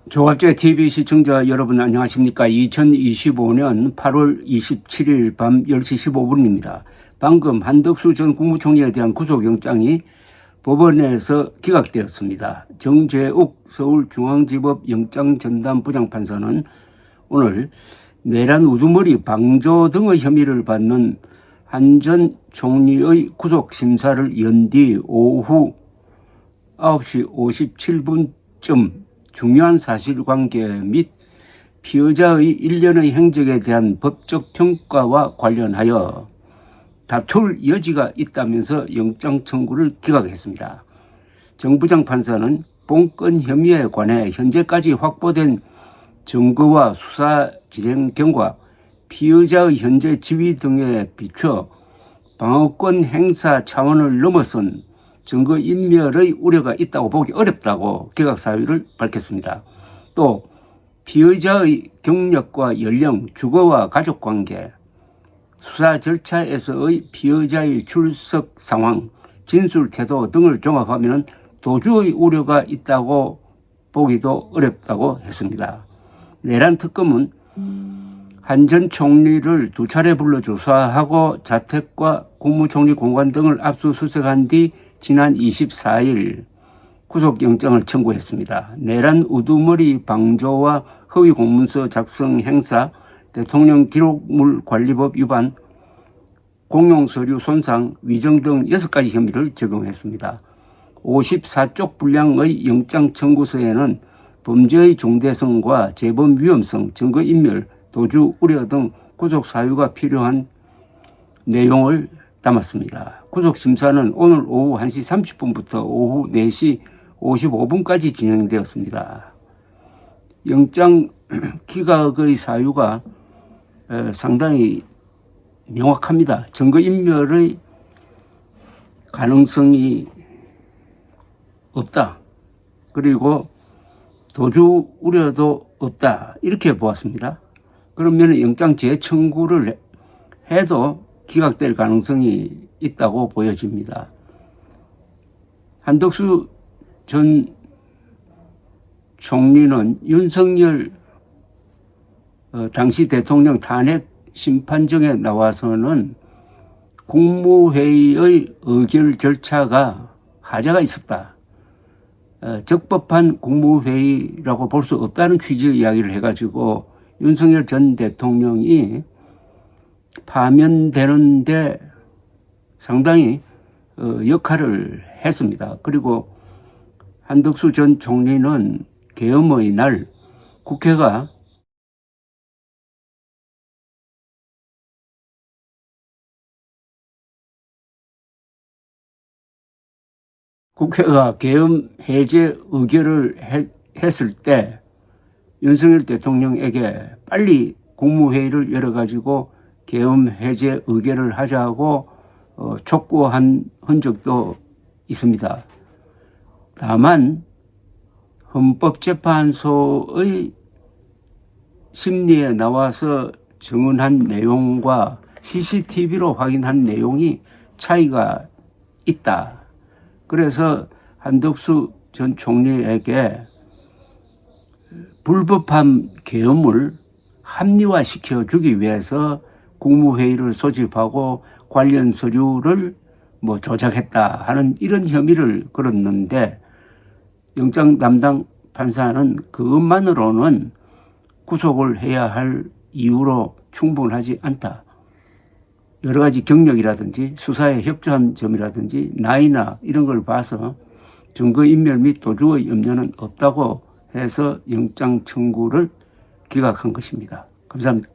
조갑제 TV 시청자 여러분 안녕하십니까. 2025년 8월 27일 밤 10시 15분입니다. 방금 한덕수 전 국무총리에 대한 구속영장이 법원에서 기각되었습니다. 정재욱 서울중앙지법 영장전담 부장판사는 오늘 내란 우두머리 방조 등의 혐의를 받는 한 전 총리의 구속심사를 연 뒤 오후 9시 57분쯤 중요한 사실관계 및 피의자의 일련의 행적에 대한 법적 평가와 관련하여 다툴 여지가 있다면서 영장 청구를 기각했습니다. 정 부장판사는 본건 혐의에 관해 현재까지 확보된 증거와 수사 진행 경과, 피의자의 현재 지위 등에 비춰 방어권 행사 차원을 넘어선 증거인멸의 우려가 있다고 보기 어렵다고 기각 사유를 밝혔습니다. 또 피의자의 경력과 연령, 주거와 가족관계, 수사 절차에서의 피의자의 출석 상황, 진술 태도 등을 종합하면 도주의 우려가 있다고 보기도 어렵다고 했습니다. 내란 특검은 한 전 총리를 두 차례 불러 조사하고 자택과 국무총리 공간 등을 압수수색한 뒤 지난 24일 구속영장을 청구했습니다. 내란 우두머리 방조와 허위 공문서 작성 행사, 대통령 기록물 관리법 위반, 공용서류 손상, 위정 등 6가지 혐의를 적용했습니다. 54쪽 분량의 영장 청구서에는 범죄의 중대성과 재범 위험성, 증거인멸, 도주 우려 등 구속 사유가 필요한 내용을 담았습니다. 구속심사는 오늘 오후 1시 30분부터 오후 4시 55분까지 진행되었습니다. 영장 기각의 사유가 상당히 명확합니다. 증거인멸의 가능성이 없다. 그리고 도주 우려도 없다. 이렇게 보았습니다. 그러면 영장 재청구를 해도 기각될 가능성이 있다고 보여집니다. 한덕수 전 총리는 윤석열 당시 대통령 탄핵 심판정에 나와서는 국무회의의 의결 절차가 하자가 있었다. 적법한 국무회의라고 볼 수 없다는 취지의 이야기를 해가지고 윤석열 전 대통령이 파면되는데 상당히 역할을 했습니다. 그리고 한덕수 전 총리는 계엄의 날 국회가 계엄 해제 의결을 했을 때 윤석열 대통령에게 빨리 국무회의를 열어가지고 계엄 해제 의결을 하자고 촉구한 흔적도 있습니다. 다만 헌법재판소의 심리에 나와서 증언한 내용과 CCTV로 확인한 내용이 차이가 있다. 그래서 한덕수 전 총리에게 불법한 계엄을 합리화시켜 주기 위해서 국무회의를 소집하고 관련 서류를 조작했다 하는 이런 혐의를 걸었는데 영장 담당 판사는 그것만으로는 구속을 해야 할 이유로 충분하지 않다. 여러 가지 경력이라든지 수사에 협조한 점이라든지 나이나 이런 걸 봐서 증거인멸 및 도주의 염려는 없다고 해서 영장 청구를 기각한 것입니다. 감사합니다.